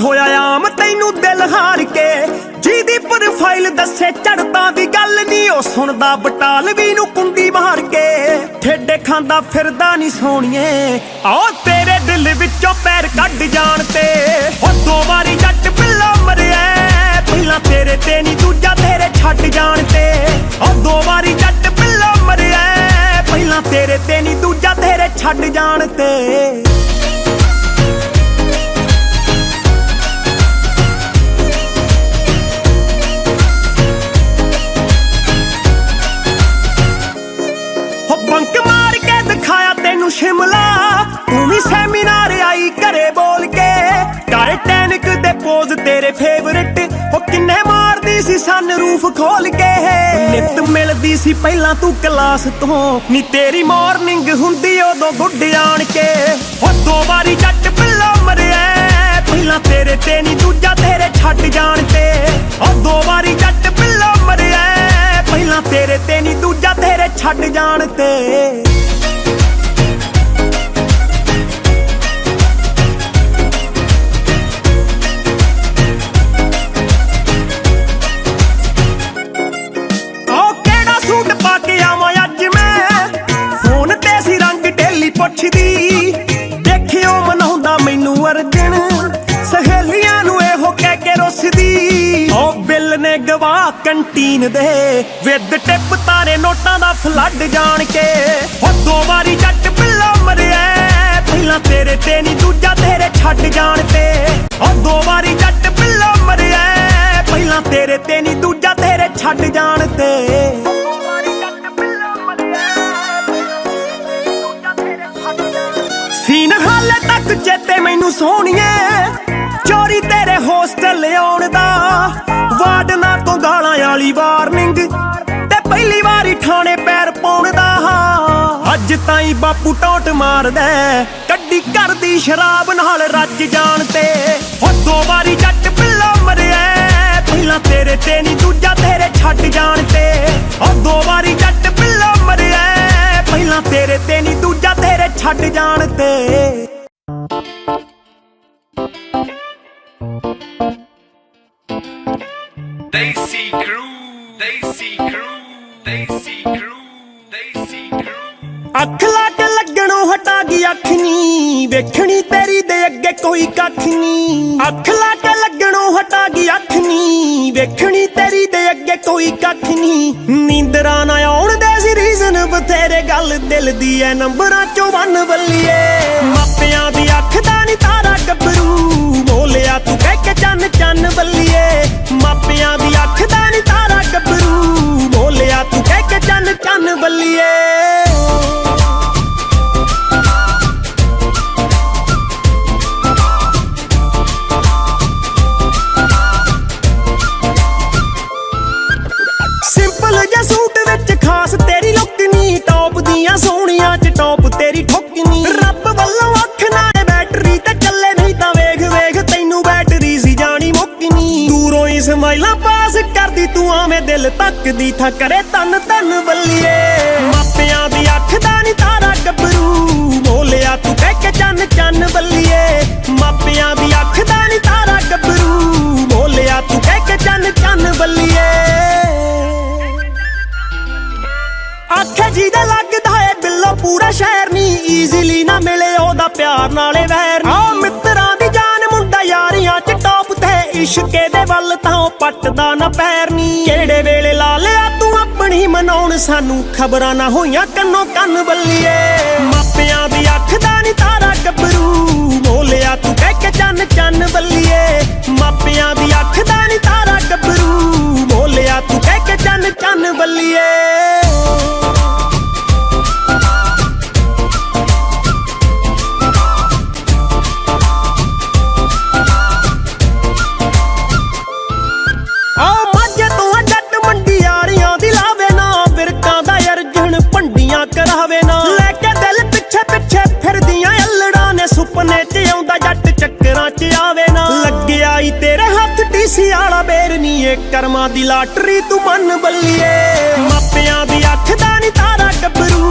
होया आम तैनू दिल हार के जिहदी प्रोफाइल दसे चढ़दा दी गल नी ओ सुनदा बटालवी नू कुंडी मार के ठेडे खांदा फिरदा नी सोहणीए आओ तेरे दिल विचों पैर कढ जाण ते ओ दो वारी जट पिल्ला मरिया पहला तेरे ते नी दूजा तेरे छड्ड जाण ते ओ दो वारी जट पिल्ला मरिया पहला तेरे ते नी दूजा तेरे छड्ड जाण ते बंक मार के दिखाया तेनू शिमला तू भी सैमीनार आई घरे बोल के टाइटैनिक दे पोज तेरे फेवरेट हो किन्ने मारदी सी सन रूफ खोल के नित मिलदी सी पहला तू क्लास तो नी तेरी मॉर्निंग हुंदी उदों गुड आण के हो दो वारी जट पिल्ला मरिया पहला तेरे ते नी दूजा तेरे छड्ड जाण ते ओ दो वारी जट पिल्ला मरिया पहला तेरे ते नी दूजा तेरे छड्ड जाण ते सूट पाके आवां अज मैं फोन ते सी रंग ढेली पुछदी देखियो मनाउंदा मैनू अर्जन सहेलियां नू एहो कह के रुसदी ओ बिल ने गवा कंटीन दे विद टिप तारे नोटां दा फ्लड जाण के ओ दो वारी जट पिल्ला मरिया पहला तेरे ते नी दूजा तेरे छड्ड जाण ते ओ दो वारी जट पिल्ला मरिया पहला तेरे ते नी दूजा तेरे छड्ड जाण ते सीन हाले तक चेते मैनू सोहणीए चोरी तेरे होस्टल आउण दा वार्डना तो गालां वाली वार्निंग ते पहली वारी ठाणे पैर पाउण दा अज ताईं बापू टोट मारदा कड्डी करदी शराब नाल रज जाण ते हो दो वारी जट पिल्ला मरिया पहला तेरे ते नी दूजा तेरे छड्ड जाण ते ओ दो वारी जट पिल्ला मरिया पहला तेरे ते नी दूजा तेरे छड्ड जाण ते Desi Crew, Desi Crew, Desi Crew, Desi Crew। अख लाट लगणों हटा गई अख नी वेखणी तेरी दे अगे कोई कख नी अख लाट लगणों हटा गई अख नी वेखणी तेरी दे अगे कोई कख नी नींदरा ना आउण दे सी रीजन बथेरे गल दिल दी ऐ नंबरां चों वन बल्लीए मापियां दी अख दा नी तारा गबरू बोलिया तू कह के चन चन बल्लीए मापियां दी अख दा नी तारा गबरू बोलिया तू कह के चन चन बल्लीए सूट विच खास तेरी लुक नी टॉप दियां सोहणियां च टॉप तेरी ठुक नी रब वल्लों अख नाल बैटरी ते चले नहीं तां वेख वेख तैनू बैटरी सी जानी मुक्कनी दूरों ही स्माइलां पास करदी तू आवें दिल तकदी था करे तन तन बल्लीए मापियां दी अख दा नी तारा गबरू बोलिया तू कह के चन चन बल्लीए मापियां दी अख दा नी तारा गबरू बोलिया तू कह के चन चन बल्लीए आखे जी दा लगदा है बिल्लो पूरा शहर नी ईजिली ना मिले ओदा प्यार नाले वैर नी आ मित्रां दी जान मुंडा यारियां च टॉप ते इश्के दे वल तां पटदा ना पैर नी केड़े वेले ला लिया तू अपनी मनाउण सानू खबरां ना होईयां कन्नो कन्न बल्लीए मापियां दी अख दा नी तारा गबरू बोलिया तू कह के चन चन बल्लीए मापियां दी अख दा नी तारा गबरू बोलिया तू कह के चन चन बल्लीए करावे ना लेके दिल पिछे पिछे फिरदियां अल्लड़ां ने सुपने च आउंदा जट चक्करां च आवे ना लगे आई तेरे हत्थ टीसी आला बेरनी ए कर्मां दी लाटरी तू मन बल्लीए मापियां दी अख दा नी तारा गबरू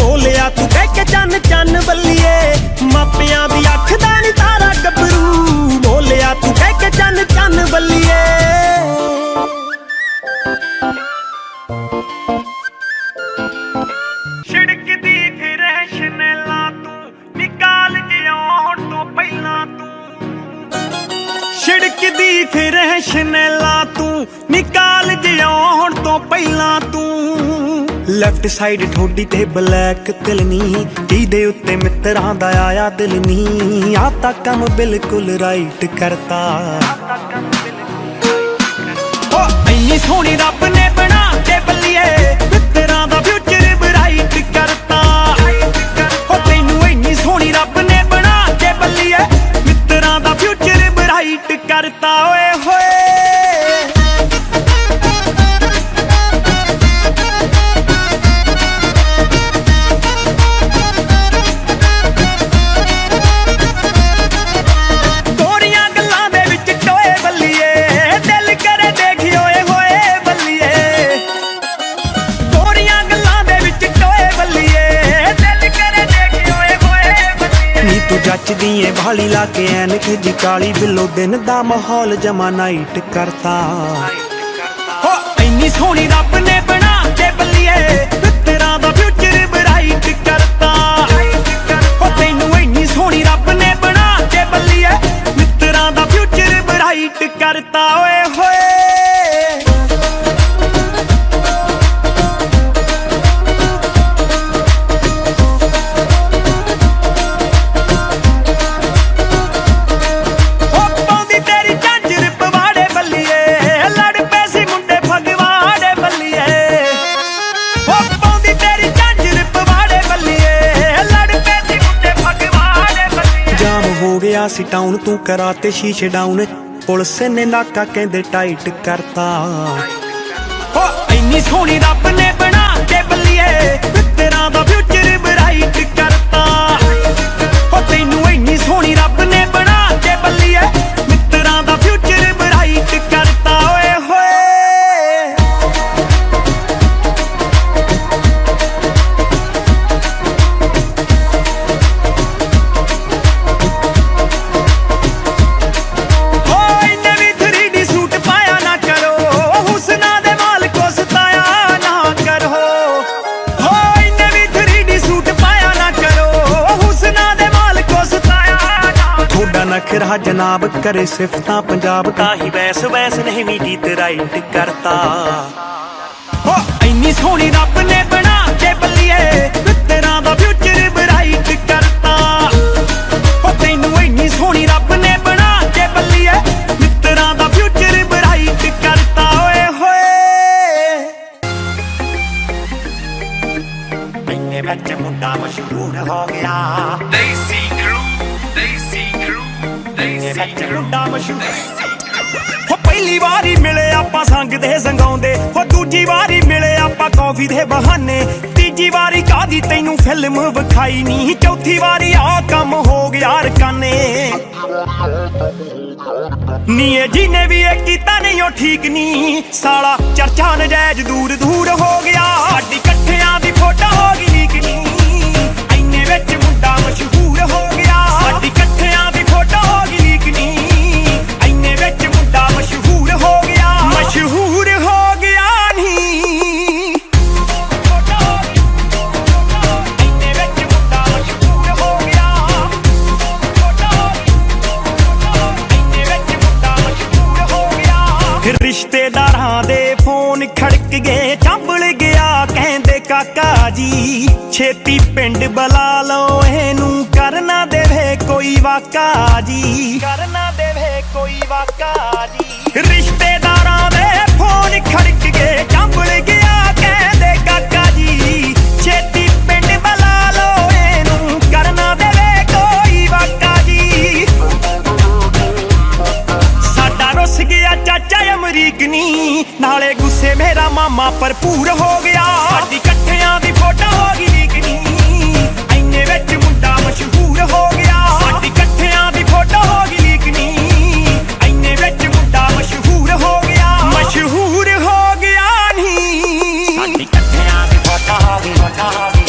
बोलिया तू कह के चन चन बल्लीए मापियां दी अख दा नी तारा गबरू बोलिया तू छिड़कदी फिर है शनेला तू निकाल जियाउण तो पहला तू ਲੈਫਟ ਸਾਈਡ ਠੋਡੀ ਤੇ ਬਲੈਕ ਤਿਲ ਨੀ ਜਿਹਦੇ ਉੱਤੇ ਮਿੱਤਰਾਂ ਦਾ ਆਇਆ ਦਿਲ ਨੀ ਆ ਤਾਂ ਕੰਮ ਬਿਲਕੁਲ ਰਾਈਟ ਕਰਤਾ ਓ ਇੰਨੀ ਸੋਹਣੀ ਰੱਬ ਨੇ ਬਣਾ ਕੇ ਬੱਲੀਏ ਮਿੱਤਰਾਂ ਦਾ ਫਿਊਚਰ ਬਰਾਈਟ ਕਰਤਾ ਓ ਤੈਨੂੰ ਇੰਨੀ ਸੋਹਣੀ ਰੱਬ ਨੇ ਬਣਾ ਕੇ ਬੱਲੀਏ ਮਿੱਤਰਾਂ ਦਾ ਫਿਊਚਰ ਬਰਾਈਟ ਕਰਤਾ ਓਏ ਹੋਏ ਜੱਚਦੀ ਏ ਭਾਲੀ ਲਾ ਕੇ ਐਨਕ ਜੀ ਕਾਲੀ ਬਿੱਲੋ ਦਿਨ ਦਾ ਮਾਹੌਲ ਜਮਾ ਨਾਈਟ ਕਰਤਾ ਹੋ ਇੰਨੀ ਸੋਹਣੀ ਰੱਬ ਨੇ ਬਣਾ ਕੇ ਬੱਲੀਏ ਮਿੱਤਰਾਂ ਦਾ ਫਿਊਚਰ ਬਰਾਈਟ ਕਰਤਾ ਹੋ ਤੈਨੂੰ ਇੰਨੀ ਸੋਹਣੀ ਰੱਬ ਨੇ ਬਣਾ ਕੇ ਬੱਲੀਏ ਮਿੱਤਰਾਂ ਦਾ ਫਿਊਚਰ ਬਰਾਈਟ ਕਰਤਾ ਓਏ ਹੋਏ ਸੀ ਟਾਊਨ ਤੂੰ ਕਰਾ ਤੇ ਸ਼ੀਸ਼ੇ ਡਾਊਨ ਪੁਲਿਸ ਨੇ ਨਾਕਾ ਕਹਿੰਦੇ ਟਾਈਟ ਕਰਤਾ ਹੋ ਇੰਨੀ ਸੋਹਣੀ ਰੱਬ ਨੇ ਬਣਾ ਕੇ ਬੱਲੀਏ ਮਿੱਤਰਾਂ ਦਾ ਫਿਊਚਰ ਬਰਾਈਟ ਕਰਤਾ ਹੋ ਤੈਨੂੰ ਇੰਨੀ ਸੋਹਣੀ ਰੱਬ ਨੇ ਬਣਾ ਕੇ ਬੱਲੀਏ ਮਿੱਤਰਾਂ ਦਾ ਫਿਊਚਰ ਬਰਾਈਟ ਕਰਤਾ ਓਏ ਹੋਏ ਨਖਰਾ ਜਨਾਬ ਕਰੇ ਸਿਫਤਾਂ ਪੰਜਾਬ ਤਾਂ ਹੀ ਵੈਸ ਵੈਸ ਨਹੀਂ ਮੀਟੀ ਤੇ ਰਾਈਟ ਕਰਤਾ ਹੋ ਇੰਨੀ ਸੋਹਣੀ ਰੱਬ ਨੇ ਬਣਾ ਕੇ ਬੱਲੀਏ ਮਿੱਤਰਾਂ ਦਾ ਫਿਊਚਰ ਬਰਾਈਟ ਕਰਤਾ ਹੋ ਤੈਨੂੰ ਇੰਨੀ ਸੋਹਣੀ ਰੱਬ ਨੇ ਬਣਾ ਕੇ ਬੱਲੀਏ ਮਿੱਤਰਾਂ ਦਾ ਫਿਊਚਰ ਬਰਾਈਟ ਕਰਤਾ ਓਏ ਹੋਏ ਇੰਨੇ ਵਿੱਚ ਮੁੰਡਾ ਮਸ਼ਹੂਰ ਹੋ ਗਿਆ Desi Crew, Desi Crew, Desi Crew, ਹੋ ਪਹਿਲੀ ਵਾਰੀ ਮਿਲੇ ਆਪਾਂ ਸੰਗ ਦੇ ਸੰਗਾਉਂਦੇ ਹੋ ਦੂਜੀ ਵਾਰੀ ਮਿਲੇ ਆਪਾਂ ਕੌਫੀ ਦੇ ਬਹਾਨੇ ਤੀਜੀ ਵਾਰੀ ਕਾਦੀ ਤੈਨੂੰ ਫਿਲਮ ਵਿਖਾਈ ਨਹੀਂ ਚੌਥੀ ਵਾਰੀ ਆ ਕੰਮ ਹੋ ਗਿਆ ਰਕਾਨੇ ਨੀ ਇਹ ਜਿਹਨੇ ਵੀ ਇਹ ਕੀਤਾ ਨਹੀਂ ਉਹ ਠੀਕ ਨਹੀਂ ਸਾਲਾ ਚਰਚਾ ਨਜਾਇਜ਼ ਦੂਰ ਦੂਰ ਹੋ ਗਿਆ ਸਾਡੀ ਇਕੱਠਿਆਂ ਦੀ ਫੋਟੋ ਹੋ ਗਈ ਲੀਕ ਨਹੀਂ ਇੰਨੇ ਵਿੱਚ ਮੁੰਡਾ ਮਸ਼ਹੂਰ ਹੋ ਗਿਆ ਸਾਡੀ ਇਕੱਠਿਆਂ ਦੀ ਫੋਟੋ ਹੋ ਗਈ ਲੀਕ ਨਹੀਂ ਇੰਨੇ ਵਿੱਚ ਮੁੰਡਾ ਮਸ਼ਹੂਰ ਹੋ ਗਿਆ ਮਸ਼ਹੂਰ ਹੋ ਗਿਆ ਨਹੀਂ ਇੰਨੇ ਵਿੱਚ ਮੁੰਡਾ ਮਸ਼ਹੂਰ ਹੋ ਗਿਆ ਇੰਨੇ ਵਿੱਚ ਮੁੰਡਾ ਮਸ਼ਹੂਰ ਹੋ ਗਿਆ ਰਿਸ਼ਤੇਦਾਰਾਂ ਦੇ ਫੋਨ ਖੜਕ ਗਏ ਚੰਬਲ ਗਿਆ ਕਹਿੰਦੇ ਕਾਕਾ ਜੀ ਛੇਤੀ ਪਿੰਡ ਬੁਲਾ ਲਓ ਇਹਨੂੰ ਕਰਨਾ ਦੇਵੇ ਕੋਈ ਵਾਕਾ ਜੀ ਕਰਨਾ ਦੇਵੇ ਕੋਈ ਵਾਕਾ ਜੀ ਰਿਸ਼ਤੇਦਾਰਾਂ ਦੇ ਫੋਨ ਖੜਕ ਗਏ ਚੰਬਲ ਗਿਆ ਕਹਿੰਦੇ ਕਾਕਾ ਜੀ ਛੇਤੀ ਪਿੰਡ ਬੁਲਾ ਲਓ ਇਹਨੂੰ ਕਰਨਾ ਦੇਵੇ ਕੋਈ ਵਾਕਾ ਜੀ ਸਾਡਾ ਰੁੱਸ ਗਿਆ ਚਾਚਾ ਅਮਰੀਕ ਨੀ ਨਾਲੇ ਗੁੱਸੇ ਮੇਰਾ ਮਾਮਾ ਭਰਪੂਰ ਹੋ ਗਿਆ ਸਾਡੀ ਇਕੱਠਿਆਂ ਦੀ ਫੋਟੋ ਹੋ ਗਈ ਲੀਕ ਨੀ ਇੰਨੇ ਵਿੱਚ ਮੁੰਡਾ ਮਸ਼ਹੂਰ ਹੋ ਗਿਆ ਸਾਡੀ ਇਕੱਠਿਆਂ ਦੀ ਫੋਟੋ ਹੋ ਗਈ ਲੀਕ ਨੀ ਇੰਨੇ ਵਿੱਚ ਮੁੰਡਾ ਮਸ਼ਹੂਰ ਹੋ ਗਿਆ ਮਸ਼ਹੂਰ ਹੋ ਗਿਆ ਨੀ ਸਾਡੀ ਇਕੱਠਿਆਂ ਦੀ ਫੋਟੋ ਹੋ ਗਈ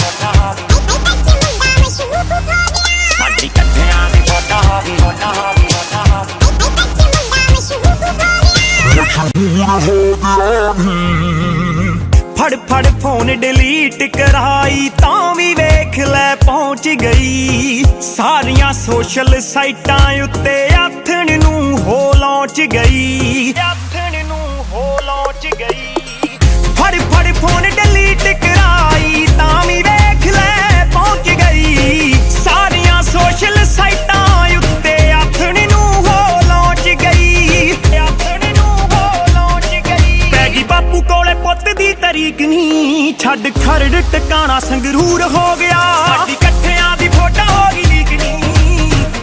ਸਾਡੀ ਇਕੱਠਿਆਂ ਦੀ ਫੋਟੋ ਹੋ ਗਈ ਫੜ ਫੜ ਫੋਨ ਡਿਲੀਟ ਕਰਾਈ ਤਾਂ ਵੀ ਵੇਖ ਲੈ ਪਹੁੰਚ ਗਈ ਸਾਰੀਆਂ ਸੋਸ਼ਲ ਸਾਈਟਾਂ ਉੱਤੇ ਆਥਣ ਨੂੰ ਹੋ ਪਹੁੰਚ ਗਈ, ਆਥਣ ਨੂੰ ਹੋ ਲੌਂਚ ਗਈ। ਫੜ ਫੜ ਫੋਨ ਡਿਲੀਟ ਕਰਾਈ ਤਾਂ ਵੀ ਵੇਖ ਲੈ ਪਹੁੰਚ ਗਈ। ਸਾਰੀਆਂ ਸੋਸ਼ਲ ਸਾਈਟਾਂ ਉੱਤੇ ਆਥਣ ਨੂੰ ਹੋ ਲੌਂਚ ਗਈ, ਆਥਣ ਨੂੰ ਹੋ ਲੌਂਚ ਗਈ। ਪੈ ਗਈ ਬਾਪੂ ਕੋਲੇ ਪੁੱਤ ਦੀ ਤਰੀਕ ਨੀ, ਛੱਡ ਖਰੜ ਟਿਕਾਣਾ ਸੰਗਰੂਰ ਹੋ ਗਿਆ। ਸਾਡੀ ਇਕੱਠਿਆਂ ਦੀ ਫੋਟੋ ਹੋ ਗਈ ਲੀਕ ਨੀ,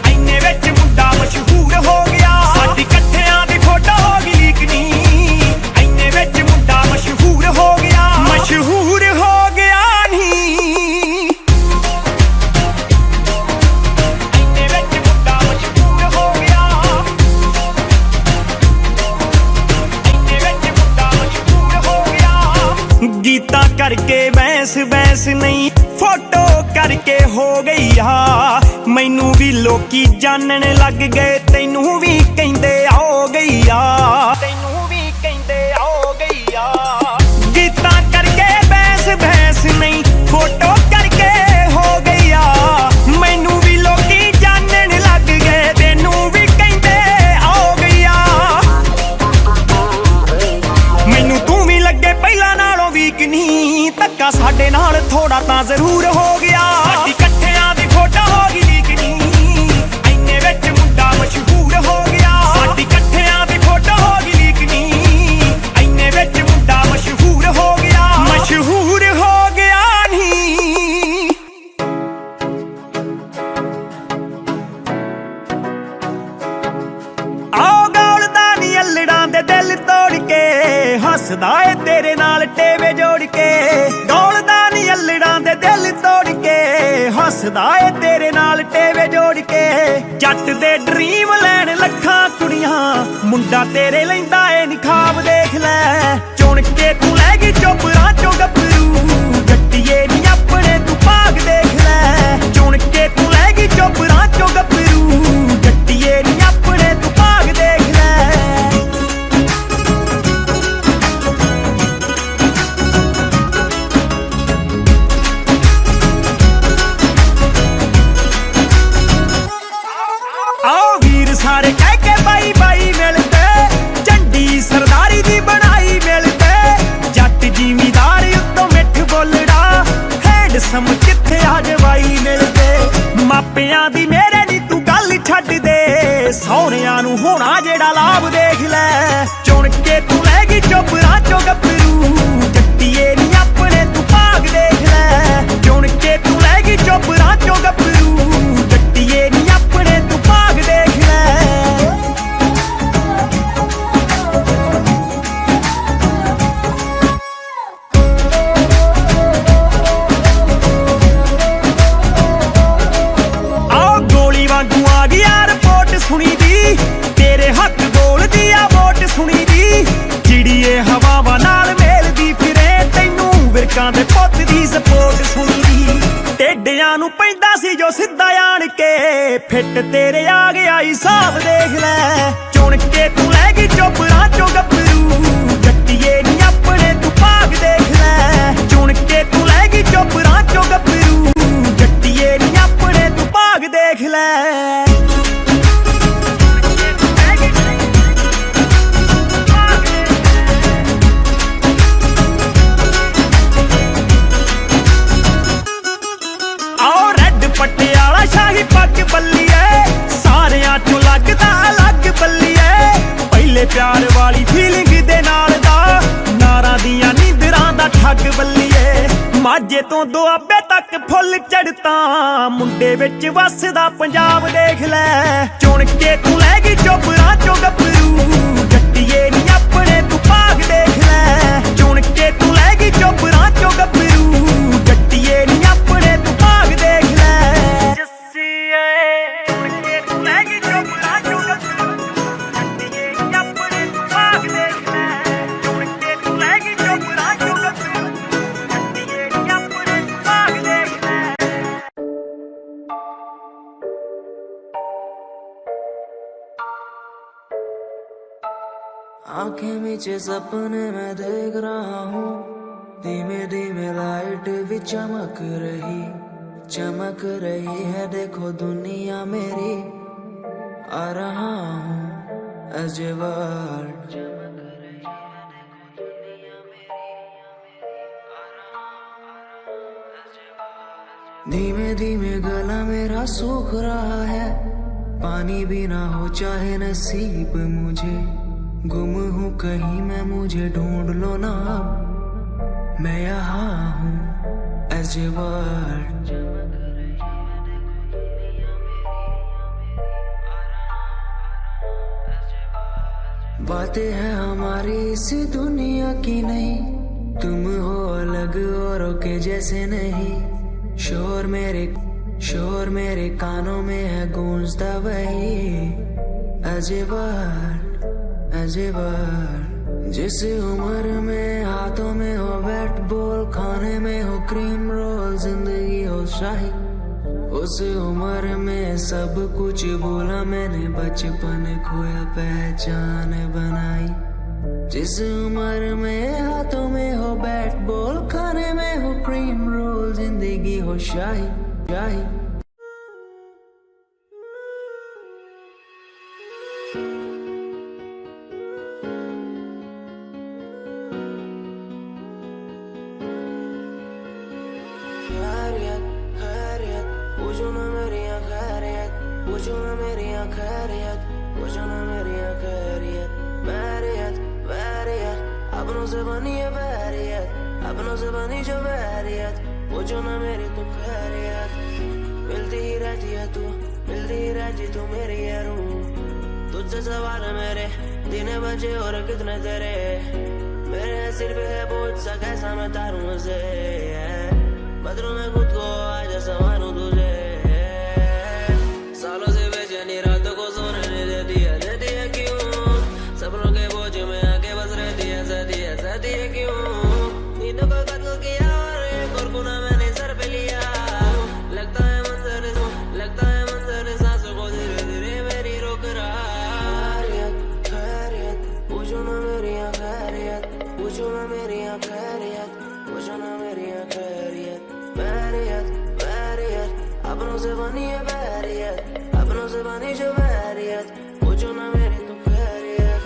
ਐਨੇ ਵਿੱਚ ਮੁੰਡਾ ਮਸ਼ਹੂਰ ਹੋ ਗਿਆ। ਸਾਡੀ ਇਕੱਠਿਆਂ ਦੀ ਫੋਟੋ ਹੋ ਗਈ ਲੀਕ ਨੀ, ਐਨੇ ਵਿੱਚ ਮੁੰਡਾ ਮਸ਼ਹੂਰ ਹੋ ਗਿਆ। ਮਸ਼ਹੂਰ ਹੋ ਗਿਆ ਨੀ, ਐਨੇ ਵਿੱਚ ਮੁੰਡਾ ਮਸ਼ਹੂਰ ਹੋ ਗਿਆ। ਐਨੇ ਵਿੱਚ ਮੁੰਡਾ ਮਸ਼ਹੂਰ ਹੋ ਗਿਆ। ਗੀਤਾਂ ਕਰਕੇ ਬੈਂਸ ਬੈਂਸ ਨਹੀਂ, ਫੋਟੋ ਕਰਕੇ ਹੋ ਗਈ ਆ। ਮੈਨੂੰ ਵੀ ਲੋਕੀ ਜਾਣਨ ਲੱਗ ਗਏ, ਤੈਨੂੰ ਵੀ ਕਹਿੰਦੇ ਹੋ ਗਈ ਆ, ਤੈਨੂੰ ਵੀ ਕਹਿੰਦੇ ਹੋ ਗਈ ਆ। ਗੀਤਾਂ ਕਰਕੇ ਬੈਂਸ ਬੈਂਸ ਨਹੀਂ, ਫੋਟੋ ਕਰਕੇ ਹੋ ਗਈ ਆ। ਮੈਨੂੰ ਵੀ ਲੋਕੀ ਜਾਣਨ ਲੱਗ ਗਏ, ਤੈਨੂੰ ਵੀ ਕਹਿੰਦੇ ਹੋ ਗਈ ਆ। ਮੈਨੂੰ ਤੂੰ ਵੀ ਲੱਗੇ ਪਹਿਲਾਂ ਨਾਲੋਂ ਵੀਕ ਨਹੀਂ, ਧੱਕਾ ਸਾਡੇ ਨਾਲ ਥੋੜਾ ਤਾਂ ਜ਼ਰੂਰ ਹੋ ਗਿਆ। ਸਾਡੀ ਇਕੱਠਿਆਂ ਦੀ ਫੋਟੋ ਹੋ ਗਈ ਲੀਕ ਨੀ, ਐਨੇ ਵਿੱਚ ਮੁੰਡਾ ਮਸ਼ਹੂਰ ਹੋ ਗਿਆ। ਸਾਡੀ ਇਕੱਠਿਆਂ ਦੀ ਫੋਟੋ ਹੋ ਗਈ ਲੀਕ ਨੀ, ਐਨੇ ਵਿੱਚ ਮੁੰਡਾ ਮਸ਼ਹੂਰ ਹੋ ਗਿਆ। ਮਸ਼ਹੂਰ ਹੋ ਗਿਆ ਨੀ। ਆਓ ਗੌਲਦਾ ਨੀ ਅਲੜਾਂ ਦੇ ਦਿਲ ਤੋੜ ਕੇ, ਹੱਸਦਾ ਏ ਤੇਰੇ ਨਾਲ ਟੇਵੇ ਜੋੜ ਕੇ। ਗੌਲਦਾ ਨੀ ਅਲੜਾਂ ਦੇ ਦਿਲ ਤੋੜ ਕੇ, ਹੱਸਦਾ ਏ ਤੇਰੇ ਨਾਲ ਟੇਵੇ ਜੋੜ ਕੇ। ਜੱਟ ਦੇ ਡ੍ਰੀਮ ਲੈਣ ਲੱਖਾਂ ਕੁੜੀਆਂ, ਮੁੰਡਾ ਤੇਰੇ ਲੈਂਦਾ ਏ ਨੀ ਖਾਬ ਦੇਖ ਲੈ। ਚੁਣ ਕੇ ਤੂੰ ਲੈ ਗਈ ਚੋਪਰਾਂ ਚੋਂ ਗੱਭਰੂ, ਜੱਟੀਏ ਨੀ ਆਪਣੇ ਤੂੰ ਭਾਗ ਦੇਖ ਲੈ। ਚੁਣ ਕੇ ਤੂੰ ਲੈ ਗਈ ਚੋਪਰਾਂ ਚੋਂ ਗੱਭਰੂ, ਜੱਟੀਏ ਨੀ ਆਪਣੇ ਤੂੰ ਭਾਗ ਦੇਖ ਲੈ। ਆਓ ਵੀਰ ਸਾਰੇ ਕਹਿ ਕੇ ਬਾਈ ਬਾਈ ਮਿਲਦੇ, ਝੰਡੀ ਸਰਦਾਰੀ ਦੀ ਬਣਾਈ ਮਿਲਦੇ। ਜੱਟ ਜ਼ਿਮੀਦਾਰ ਉੱਤੋਂ ਮਿੱਠ ਬੋਲੜਾ, ਹੈਂਡਸਮ ਕਿੱਥੇ ਆ ਜਵਾਈ ਮਿਲਦੇ। ਮਾਪਿਆਂ ਦੀ ਮੇਰੇ ਨੀ ਤੂੰ ਗੱਲ ਛੱਡ ਦੇ, ਸਹੁਰਿਆਂ ਨੂੰ ਹੋਣਾ ਜਿਹੜਾ ਲਾਭ ਦੇਖ ਲੈ। ਚੁਣ ਕੇ ਤੂੰ ਲੈ ਗਈ ਚੋਪਰਾਂ ਚੋਂ ਗੱਭਰੂ, ਜੱਟੀਏ ਨੀ ਆਪਣੇ ਤੂੰ ਭਾਗ ਦੇਖ ਲੈ। ਚੁਣ ਕੇ ਤੂੰ ਲੈ ਗਈ ਚੋਪਰਾਂ ਚੋਂ ਗੱਭਰੂ, ਜੱਟੀਏ ਨੀ ਆਪਣੇ ਤੂੰ ਭਾਗ ਦੇਖ ਲੈ। ਆਓ ਗੋਲੀ ਵਾਂਗੂ ਆ ਗਿਆ ਰਿਪੋਰਟ ਸੁਣੀ ਦੀ, ਤੇਰੇ ਹੱਥ ਬੋਲਦੀ ਆ ਵੋਟ ਸੁਣੀ ਦੀ। ਚਿੜੀਏ ਹਵਾਵਾਂ ਨਾਲ ਮੇਲਦੀ ਫਿਰੇ, ਤੈਨੂੰ ਵਿਰਕਾਂ ਦੇ ਪੁੱਤ ਦੀ ਸਪੋਰਟ ਸੁਣੀ ਦੀ। ਟੇਡਿਆਂ ਨੂੰ ਪੈਂਦਾ ਸੀ ਜੋ ਸਿੱਧਾ ਆਣ ਕੇ, ਫਿੱਟ ਤੇਰੇ ਆ ਗਿਆ ਹਿਸਾਬ ਦੇਖ ਲੈ। ਚੁਣ ਕੇ ਤੂੰ ਲੈ ਗਈ ਚੋਪਰਾਂ ਚੋਂ ਗੱਭਰੂ, ਜੱਟੀਏ ਨੀ ਆਪਣੇ ਤੂੰ ਭਾਗ ਦੇਖ ਲੈ। ਚੁਣ ਕੇ ਤੂੰ ਲੈ ਗਈ ਚੋਪਰਾਂ ਚੋਂ ਗੱਭਰੂ, ਜੱਟੀਏ ਨੀ ਆਪਣੇ ਤੂੰ ਭਾਗ ਦੇਖ ਲੈ। ਆਓ ਰੈੱਡ ਪਟਿਆਲਾ ਸ਼ਾਹੀ ਪੱਗ ਬੱਲੀਏ, ਸਾਰਿਆਂ ਚੋਂ ਲੱਗਦਾ ਅਲੱਗ ਬੱਲੀਏ। ਪਹਿਲੇ ਪਿਆਰ ਵਾਲੀ ਫੀਲਿੰਗ ਦੇ ਨਾਲ ਦਾ, ਨਾਰਾਂ ਦੀਆਂ ਨੀਂਦਰਾਂ ਦਾ ਠੱਗ ਬੱਲੀਏ। ਮਾਝੇ ਤੋਂ ਦੁਆਬੇ ਤੱਕ ਫੁੱਲ ਚੜ੍ਹਤਾ, ਮੁੰਡੇ ਵਿੱਚ ਵੱਸਦਾ ਪੰਜਾਬ ਦੇਖ ਲੈ। ਚੁਣ ਕੇ ਤੂੰ ਲੈ ਗਈ ਚੋਪਰਾਂ ਚੋਂ ਗੱਭਰੂ, ਜੱਟੀਏ ਨੀ ਆਪਣੇ ਤੂੰ ਭਾਗ ਦੇਖ ਲੈ। ਚੁਣ ਕੇ ਤੂੰ ਲੈ ਗਈ ਚੋਪਰਾਂ ਚੋਂ ਗੱਭਰੂ, ਜੱਟੀਏ ਨੀ ਆਪਣੇ ਤੂੰ ਭਾਗ ਦੇਖ ਲੈ। ਜੱਸੀਏ ਚੁਣ ਕੇ ਤੂੰ ਲੈ ਗਈ ਚੋਪਰਾਂ ਚੋਂ ਗੱਭਰੂ, ਜੱਟੀਏ ਨੀ ਆਪਣੇ ਤੂੰ ਭਾਗ ਦੇਖ ਲੈ। ਚੁਣ ਕੇ ਤੂੰ ਲੈ ਗਈ ਚੋਪਰਾਂ ਚੋਂ ਗੱਭਰੂ, ਜੱਟੀਏ ਨੀ ਆਪਣੇ ਤੂੰ ਭਾਗ ਦੇਖ ਲੈ। आंखें नीचे सपने मैं देख रहा हूँ, धीमे धीमे लाइट भी चमक रही है। देखो दुनिया मेरी, आ रहा हूँ as a world. धीमे धीमे गला मेरा सूख रहा है, पानी भी ना हो चाहे नसीब मुझे, गुम हूँ कहीं मैं मुझे ढूंढ लो ना अब, मैं यहाँ हूँ as a world. बातें हैं हमारी इस दुनिया की नहीं, तुम हो अलग औरों के जैसे नहीं, शोर मेरे कानों में है गूंजता वही as a word. जिस उम्र में हाथों में हो बैट बॉल, खाने में हो क्रीम रोल, जिंदगी हो शाही, उस उम्र में सब कुछ भूला मैंने, बचपन खोया पहचान बनाई. जिस उम्र में हाथों में हो बैट बॉल, खाने में हो क्रीम रोल, जिंदगी हो शाही शाही. पूछो ना मेरी खैरियत, पूछो ना मेरी खैरियत, पूछो ना मेरी खैरियत. बैरियत बैरियत अपनों से बनी है बैरियत, अपनों से बनी जो बैरियत, पूछो ना मेरी तू खैरियत. मिलती ही रहती है तू, मिलती ही रहती तू मेरी है रूह, तुझसे सवाल है मेरे दिन बचे और कितने तेरे, मेरे सिर पे है बोझ सा कैसा मैं तारूं उसे, बदलूं मैं खुद को आज संवारूं तुझे. सालों से बेचैनी रातों को सोने नहीं देती है क्यों, सपनों के बोझ में आके बस रहती है क्यों. नींदों को कत्ल किया और एक और गुनाह मैंने सर पे लिया, लगता है मंजर सांसों को धीरे धीरे मेरी रोक रहा. खैरियत पूछो ना मेरी खैरियत, पूछो ना मेरी खैरियत, पूछो ना मेरी खैरियत. बैरियत बैरियत अपनों से बनी है बैरियत, अपनों से बनी जो बैरियत, पूछो ना मेरी तू खैरियत.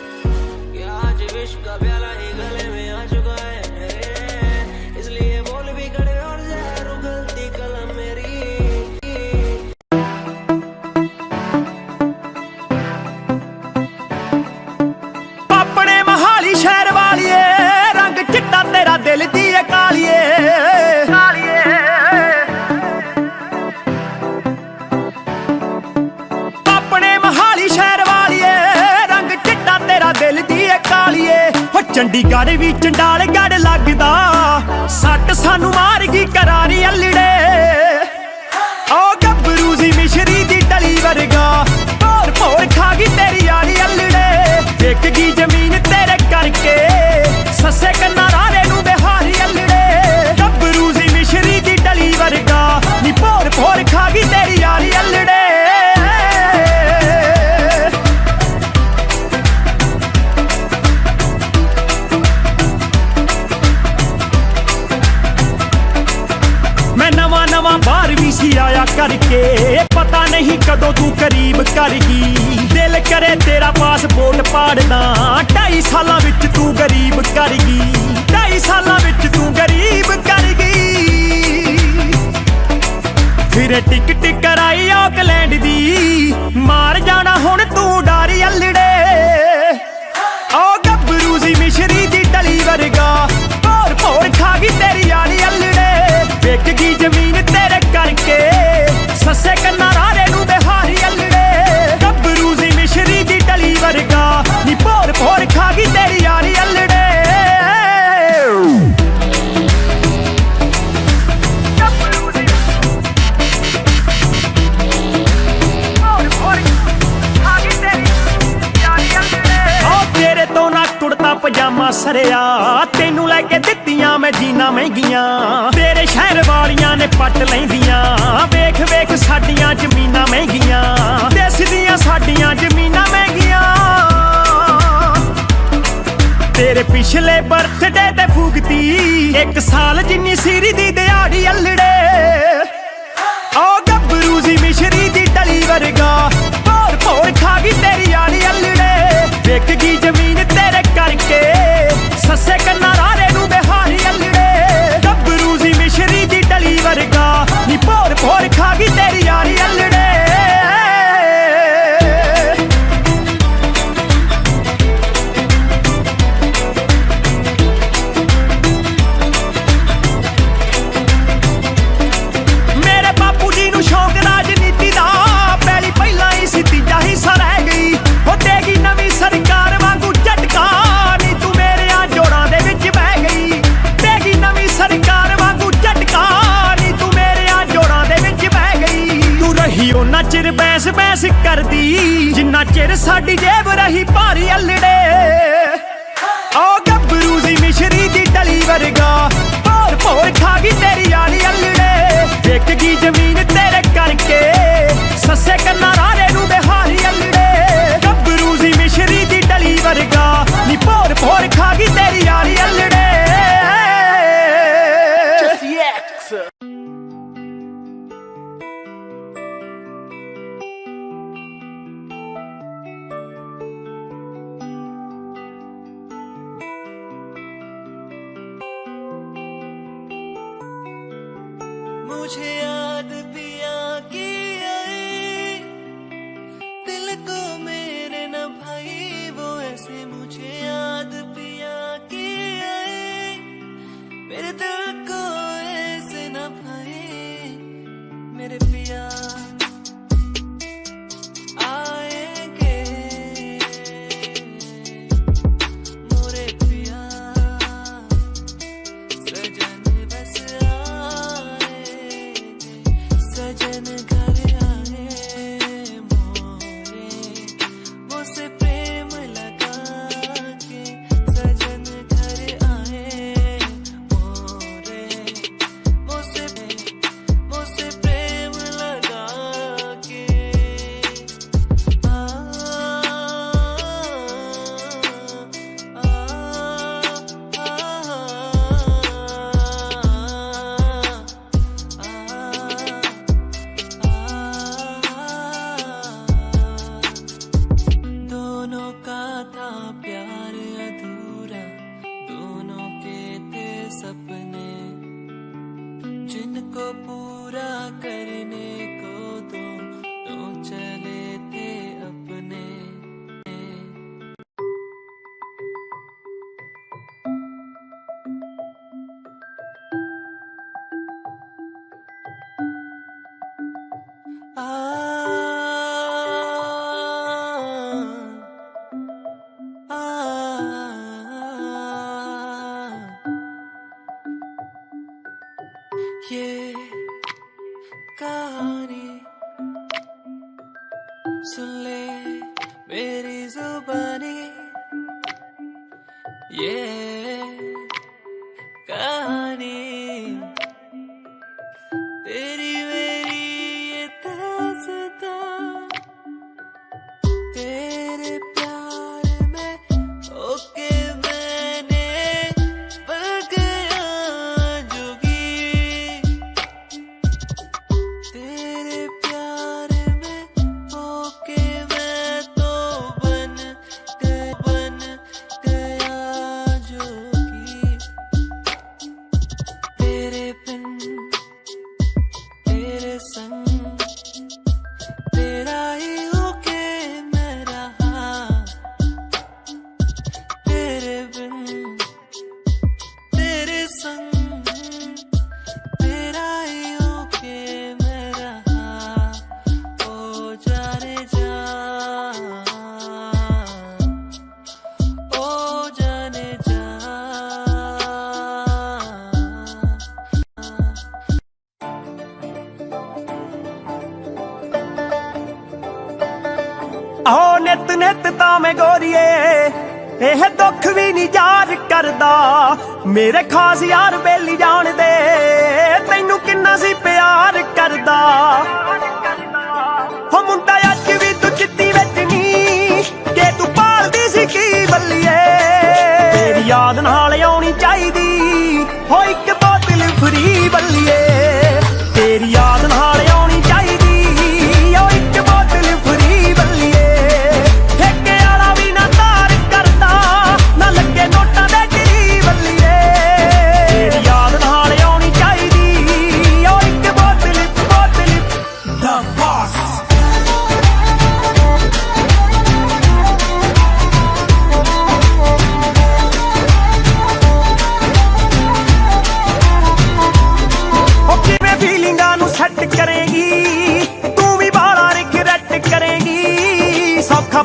क्या आज विश्व का प्याला ही गले में आ चुका है मेरे, इसलिए बोल भी कड़े और जहर उगलती कलम मेरी. अपने महाली शहर वालिए, रंग चिट्टा तेरा दिल दी कालिए. चंडीगढ़ भी चंडालगढ़ लगदा, सट सानू मार गई करारी अल्लड़े. ओ गब्बरू सी मिश्री दी डली वर्गा, भोर भोर खा गई तेरी यारी अल्लड़े. विक गई जमीन तेरे करके, सस्से कन्ना रारे नू बिहारी अल्लड़े. गब्बरू सी मिश्री दी डली वर्गा, नी भोर भोर खा गई तेरी यारी अल्लड़े. बाहर भी सी आया करके, पता नहीं कदों तू करीब करगी. दिल करे तेरा पासपोर्ट पाड़ना, 2.5 सालां विच तू गरीब करगी, 2.5 सालां विच तू गरीब करगी. फिर टिकट कराई ऑकलैंड दी, मार जाना हुण तू डारी अल्लड़े. ओ गब्बरू सी मिश्री दी डली वर्गा, भोर भोर खा गई तेरी यारी अल्लड़े. विक गई जमीन तेरे करके, सस्से कन्ना रारे नू बिहारी अल्लड़े. गब्बरू सी मिश्री दी डली वर्गा, नी भोर भोर खा गई तेरी यारी अल्लड़े. तेरे तो ना कुड़ता पजामा सरिया, तेनू लैके दित्तियां मैं जीना महंगियां. तेरे शहर वालियां ने पट लैंदियां, वेख वेख साडियां जमीनां महंगियां, देश दियां साडियां जमीनां महंगियां. तेरे पिछले बर्थडे ते फूकती, 1 साल जिन्नी सीरी दी दिहाड़ी अल्लड़े. ओ गब्बरू सी मिश्री दी डली वर्गा, भोर भोर खा गई तेरी यारी अल्लड़े. साडी जेब रही भारी अल्लड़े ओ गब्बरू सी मिश्री दी डली वर्गा भोर भोर खा गई तेरी आली अल्लड़े विक गई जमीन तेरे करके सस्से कन्ना रारे नू बिहारी अल्लड़े गब्बरू सी मिश्री दी डली वर्गा नी भोर भोर खा गई तेरी आली अल्लड़े मुझे याद पिया की आई दिल को मेरे न भाई वो ऐसे मुझे याद पिया की आई मेरे दिल को ऐसे न भाई मेरे पिया आएंगे मोरे पिया सजन बस सजन घर आए मोरे मुझसे प्रेम लगा के सजन घर आए मोरे मुझसे प्रेम लगा के दोनों का था प्यार अधूरा दोनों के थे सपने जिनको पूरा करने को दोनों चले थे अपने ये कहानी सुन ले मेरी जुबानी ये कहानी तेरी मेरी ये दास्तां तेरे प्यार में ओके मैंने पल गया जोगी तेरे प्यार में ओके मैं तो बन गया जोगी तेरे बिन तेरे संग तेरा ही होके मैं रहा तेरे बिन तेरे संग तेरा ही होके मैं रहा ओ जाने जा ओ जाने जा ਆਹੋ ਨਿਤ ਨਿਤ ਤਾਂ ਮੈਂ ਗੋਰੀਏ ਇਹ ਦੁੱਖ ਵੀ ਨਹੀਂ ਯਾਦ ਕਰਦਾ ਮੇਰੇ ਖਾਸ ਯਾਰ ਬੇਲੀ ਜਾਣਦੇ ਤੈਨੂੰ ਕਿੰਨਾ ਸੀ ਪਿਆਰ ਕਰਦਾ ਹੋ ਮੁੰਡਾ ਅੱਜ ਵੀ ਤੂੰ ਚਿੱਟੀ ਵਿੱਚ ਨਹੀਂ ਕਿ ਤੂੰ ਪਾਲਦੀ ਸੀ ਕੀ ਬੱਲੀਏ ਤੇਰੀ ਯਾਦ ਨਾਲ ਆਉਣੀ ਚਾਹੀਦੀ ਹੋ ਇੱਕ ਬੋਤਲ ਫਰੀ ਬੱਲੀਏ ਤੇਰੀ ਯਾਦ ਨਾਲ ਆਉਣੀ ਚਾਹੀਦੀ ਹੋ ਇੱਕ ਬੋਤਲ ਫਰੀ ਬੱਲੀਏ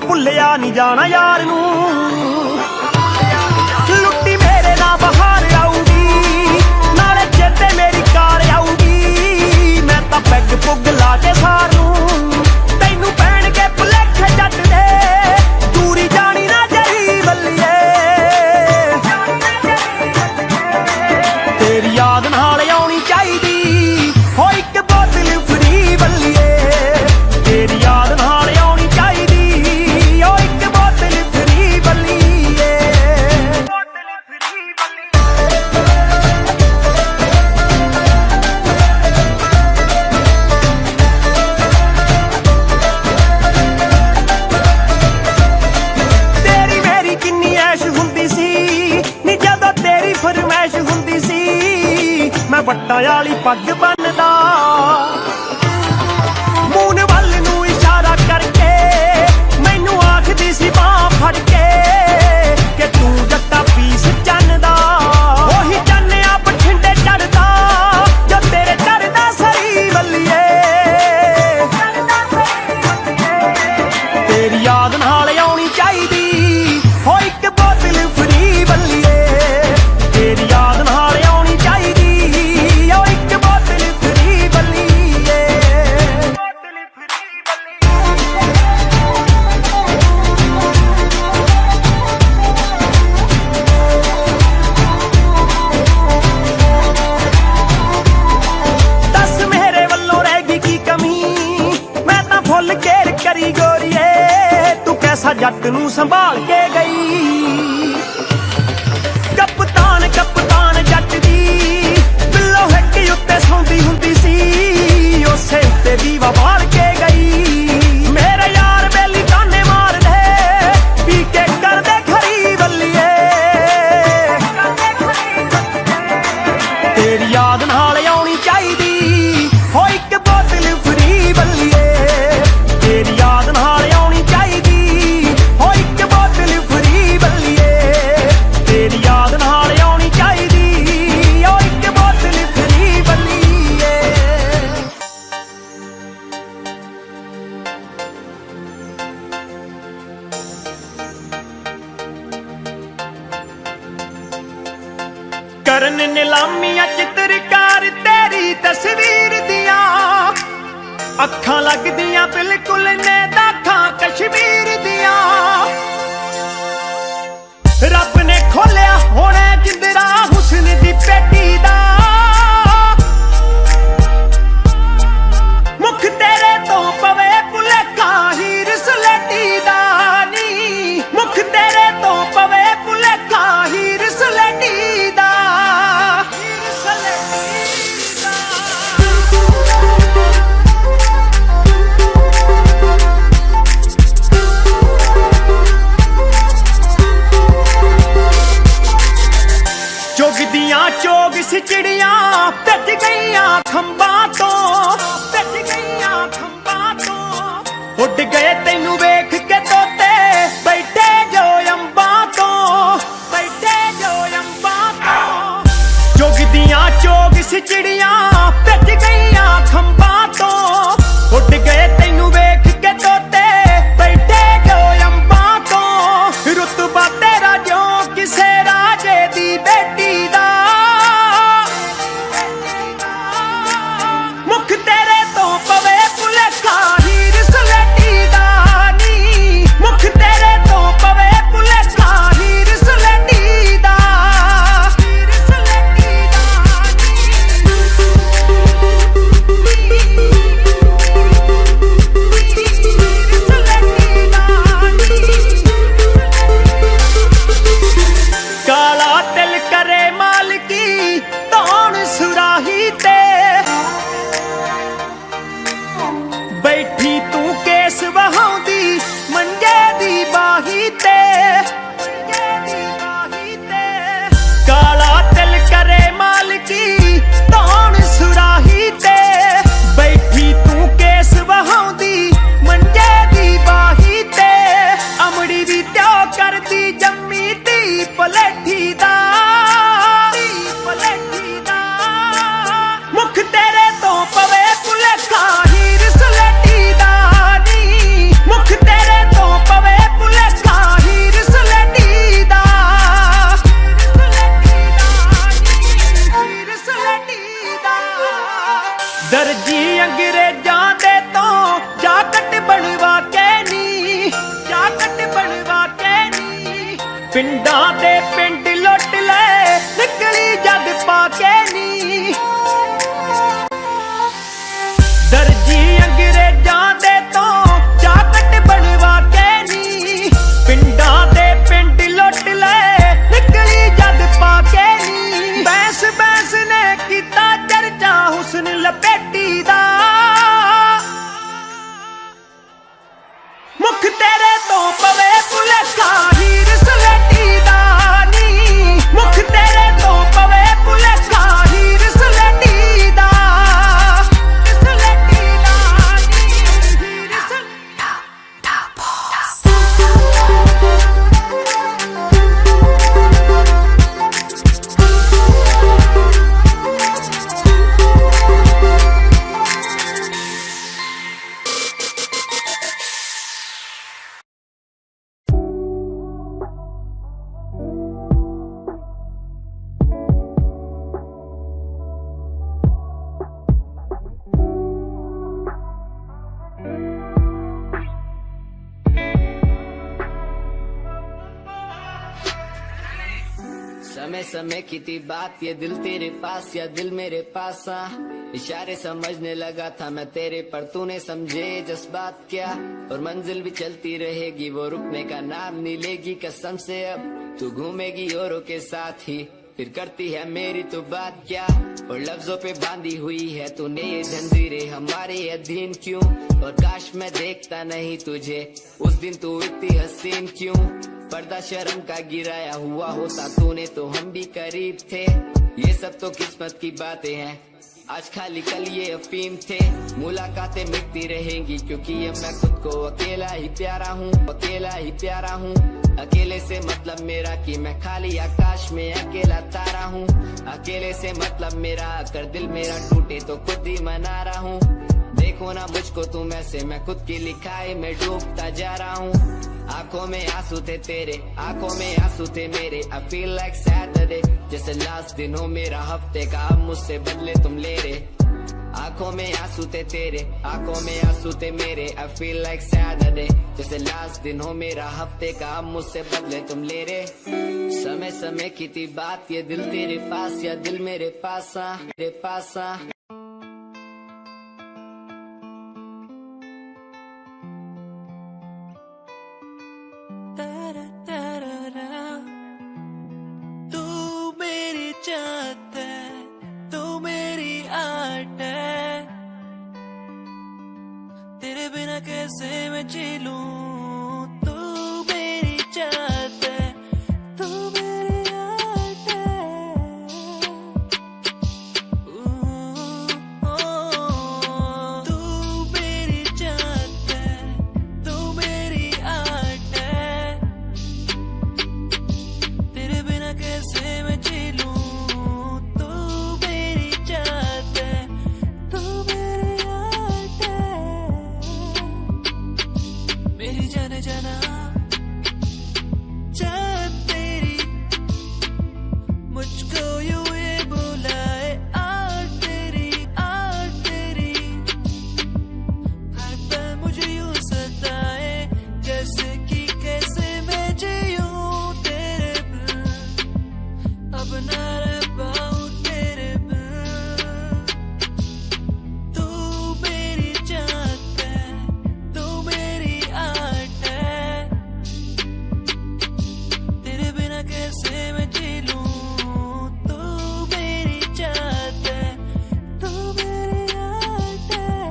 ਭੁੱਲਿਆ ਨਹੀਂ ਜਾਣਾ ਯਾਰ ਨੂੰ ਲੁੱਟੀ ਮੇਰੇ ਨਾਲ ਬਹਾਰ ਆਊਗੀ ਨਾਲੇ ਚੇਤੇ ਮੇਰੀ ਕਾਰ ਆਊਗੀ ਮੈਂ ਤਾਂ ਪੈਗ ਪੁੱਗ ਲਾ ਕੇ ਸਾਰ ਨੂੰ ਤੈਨੂੰ ਪੈਣਗੇ ਭੁਲੇਖੇ ਜੱਟ ਦੇ ਵੱਟਾਂ ਵਾਲੀ ਪੱਗ ਬੰਨਦਾ ਮੂਨ ਵੱਲ ਨੂੰ ਇਸ਼ਾਰਾ ਕਰਕੇ ਮੈਨੂੰ ਆਖਦੀ ਸੀ ਬਾਂਹ ਫੜ ਕੇ ਕਿ ਤੂੰ ਜੱਟਾ ਪੀਸ ਚੰਨ ਦਾ ਉਹੀ ਚੰਨਿਆ ਬਠਿੰਡੇ ਚੜਦਾ ਜੋ ਤੇਰੇ ਚੜਦਾ ਸਰੀ ਵੱਲੀਏ ਤੇਰੀ ਯਾਦ ਨਾਲ ਆਉਣੀ ਚਾਹੀਦੀ ਹੋ ਇੱਕ ਬੋਤਲ ਫਰੀ ਵੱਲੀਏ ਤੇਰੀ ਯਾਦ ਨਾਲ ਆਉਣੀ ਚਾਹੀਦੀ ਹੋ ਇੱਕ ਬੋਤਲ ਫਰੀ ਵੱਲੀਏ ਦੱਸ ਮੇਰੇ ਵੱਲੋਂ ਰਹਿ ਗਈ ਕੀ ਕਮੀ ਮੈਂ ਤਾਂ ਫੁੱਲ ਕੇਰ ਕਰੀ ਗੋਰੀਏ ਤੂੰ ਕੈਸਾ ਜੱਟ ਨੂੰ ਸੰਭਾਲ ਕੇ ਗਈ ਕਪਤਾਨ ਕਪਤਾਨ ਜੱਟ ਦੀ ਬਿੱਲੋ ਹਿੱਕ ਉੱਤੇ ਸੌਂਦੀ ਹੁੰਦੀ ਸੀ ਉਸੇ ਉੱਤੇ ਦੀਵਾ ਬਾਲ ਕੇ ਗਈ ਮੇਰੇ ਯਾਰ ਬੇਲੀ ਤਾਨੇ ਮਾਰਦੇ ਪੀ ਕੇ ਕਰਦੇ ਖਰੀ ਵੱਲੀਏ ਤੇਰੀ ਯਾਦ ਨਾਲ ਆਉਣੀ ਚਾਹੀਦੀ ਹੋ ਇੱਕ ਬੋਤਲ ਫਰੀ ਵੱਲੀਏ ਤੇਰੀ ਯਾਦ ਨਾਲ ਆਉਣੀ ਚਾਹੀਦੀ ਹੋ ਇੱਕ ਬੋਤਲ ਫਰੀ ਵੱਲੀਏ ਤੇਰੀ ਯਾਦ ਨਾਲ ਆਉਣੀ ਚਾਹੀਦੀ ਹੋ ਇੱਕ ਬੋਤਲ ਫਰੀ ਵੱਲੀਏ ਕਰਨ ਨਿਲਾਮੀਆਂ ਚਿੱਤਰਕਾਰ ਤੇਰੀ ਤਸਵੀਰ ਦੀਆਂ ਅੱਖਾਂ ਲੱਗਦੀਆਂ ਬਿਲਕੁਲ ਨੇ ਦਾਖਾਂ ਕਸ਼ਮੀਰ ਦੀਆਂ ਰੱਬ ਨੇ ਖੋਲਿਆ ਹੋਣਾ ਜਿੰਦਰਾ ਹੁਸਨ ਦੀ ਪੇਟੀ ਦਾ ਮੁਖ ਤੇਰੇ ਤੋਂ ਪਵੇ ਭੁਲੇਖਾ ਹੀਰ ਸਲੇਟੀ ਦਾ ਨੀ ਮੁਖ ਤੇਰੇ ਤੋਂ ਪਵੇ ਭੁਲੇਖਾ ਹੀਰ ਸਲੇਟੀ ਦਾ ਹੀਰ ਸਲੇਟੀ ਦਾ ਚੁਗਦੀਆਂ ਚੋਗ ਸਿਚੜੀਆਂ ਭੱਜ ਗਈਆਂ ਖੰਭਾਂ ਤੋਂ ਭੱਜ ਗਈਆਂ ਖੰਭਾਂ ਤੋਂ ਉੱਡ ਗਏ ਤੈਨੂੰ ਵੇਖ ਕੇ ਤੋਤੇ ਬੈਠੇ ਜੋ ਅੰਬਾਂ ਤੋਂ ਬੈਠੇ ਜੋ ਅੰਬਾਂ ਤੋਂ ਚੁਗਦੀਆਂ ਚੋਗ ਸਿਚੜੀਆਂ ਭੱਜ ਗਈਆਂ ਖੰਭਾਂ ਤੋਂ ਉੱਡ ਗਏ ਤੈਨੂੰ ਵੇਖ ਕੇ ਤੋਤੇ ਬੈਠੇ ਜੋ ਅੰਬਾਂ ਤੋਂ ਰੁਤਬਾ ਤੇਰਾ ਜਿਉਂ ਕਿਸੇ ਰਾਜੇ ਦੀ ਬੇਟੀ ਦਾ ਮੁਖ ਤੇਰੇ ਤੋਂ ਪਵੇ ਭੁਲੇਖਾ ਹੀਰ ਸਲੇਟੀ ਦਾ ਨੀ ਮੁਖ ਤੇਰੇ ਤੋਂ ਪਵੇ ਭੁਲੇਖਾ ਹੀਰ ਸਲੇਟੀ ਦਾ ਹੀਰ ਸਲੇਟੀ ਦਾ ਹੀਰ ਸਲੇਟੀ ਦਾ ਕਾਲਾ ਤਿਲ ਕਰੇ ਮਾਲਕੀ ਧੌਣ ਸੁਰਾਹੀ ਤੇ ਬੈਠੀ ਤੂੰ ਕੇਸ ਵਹਾਉਂਦੀ ਮੰਜੇ ਦੀ ਬਾਹੀ ਤੇ ਕਾਲਾ ਤਿਲ ਕਰੇ ਮਾਲਕੀ ਧੌਣ ਸੁਰਾਹੀ ਤੇ ਬੈਠੀ ਤੂੰ ਕੇਸ ਵਹਾਉਂਦੀ ਮੰਜੇ ਦੀ ਬਾਹੀ ਤੇ ਅਮੜੀ ਵੀ ਤਿਉ ਕਰਦੀ ਜੰਮੀ ਧੀ ਪਲੇਠੀ ਦਾ ਮੁਖ ਤੇਰੇ ਤੋਂ ਪਵੇ ਭੁਲੇਖਾ ਹੀਰ ਸਲੇਟੀ ਦਾ ਨੀ ਮੁਖ ਤੇਰੇ ਤੋਂ ਪਵੇ ਭੁਲੇਖਾ ਹੀਰ ਸਲੇਟੀ ਦਾ ਹੀਰ ਸਲੇਟੀ ਦਾ ਦਰਜੀ ਅੰਗਰੇਜ਼ਾਂ ਦੇ ਤੋਂ ਜਾਕਟ ਬਣਵਾ ਕੇ ਨੀ ਜਾਕਟ ਬਣਵਾ ਕੇ ਨੀ ਪਿੰਡਾਂ ਦੇ ਪਿੰਡ ਲੁੱਟ ਲੈ ਨਿਕਲੀ ਜਦ ਪਾ ਕੇ ਨੀ ਦਰਜੀ ਅੰਗਰੇਜ਼ਾਂ ਦੇ ਤੋਂ ਜਾਕਟ ਬਣਵਾ ਕੇ ਨੀ ਪਿੰਡਾਂ ਦੇ ਪਿੰਡ ਲੁੱਟ ਲੈ ਨਿਕਲੀ ਜਦ ਪਾ ਕੇ ਨੀ ਬੈਂਸ ਬੈਂਸ ਨੇ ਕੀਤਾ ਚਰਚਾ ਹੁਸਨ ਲਪੇਟੀ ਦਾ ਮੁਖ ਤੇਰੇ ਤੋਂ ਪਵੇ ਭੁਲੇਖਾ ਹੀਰ ਸਲੇਟੀ ਦਾ ਨੀ ਮੁਖ ਤੇਰੇ ਤੋਂ ਪਵੇ ਭੁਲੇਖਾ समय समय की थी बात, ये दिल तेरे पास या दिल मेरे पास आ। इशारे समझने लगा था मैं तेरे, पर तूने समझे जज्बात क्या। और मंजिल भी चलती रहेगी, वो रुकने का नाम नहीं लेगी कसम से। अब तू घूमेगी औरों के साथ ही, फिर करती है मेरी तो बात क्या। और लफ्जों पे बांधी हुई है तूने ये जंजीरें, हमारे अधीन क्यों। और काश मैं देखता नहीं तुझे उस दिन, तू इतनी हसीन क्यों। पर्दा शर्म का गिराया हुआ होता तूने तो हम भी करीब थे। ये सब तो किस्मत की बातें हैं, आज खाली कल ये अफीम थे। मुलाकातें मिटती रहेंगी क्योंकि अब मैं खुद को अकेला ही प्यारा हूँ, अकेला ही प्यारा हूँ। अकेले से मतलब मेरा कि मैं खाली आकाश में अकेला तारा हूँ। अकेले से मतलब मेरा अगर दिल मेरा टूटे तो खुद ही मना रहा हूँ। देखो ना मुझको तुम ऐसे, मैं खुद की लिखाई में डूबता जा रहा हूँ। आंखों में आंसू थे तेरे, आंखों में आंसू थे मेरे। I feel like Saturday, जैसे लास्ट दिन हो मेरा हफ्ते का, अब मुझसे बदले तुम ले रहे। आंखों में आंसू थे तेरे, आंखों में आंसू थे मेरे। I feel like Saturday, जैसे लास्ट दिन हो मेरा हफ्ते का, अब मुझसे बदले तुम ले रहे। समय समय की थी बात, ये दिल तेरे पास या दिल मेरे पास आ, मेरे पास आ। तू मेरी चाहत है, तू मेरी आर्ट है। तेरे बिना कैसे मैं जी लूं। तू मेरी चाहत है, तू मेरी आर्ट है। तू मेरी चाहत है, तू मेरी आर्ट है। तेरे बिना कैसे मैं जी लूं। तू मेरी चाहत है, तू मेरी आर्ट है। मेरी जाने जाना चाहत तेरी, मुझको यूं ये बुलाए आर्ट तेरी, आर्ट तेरी। हर पल मुझे यूं सताए, जैसे कि कैसे मैं जीऊं तेरे बिन। अब ना रह पाऊं तेरे बिन। तू मेरी चाहत है, तू मेरी आर्ट है। तेरे बिना कैसे मैं जी लूं। तू मेरी चाहत है, तू मेरी आर्ट है।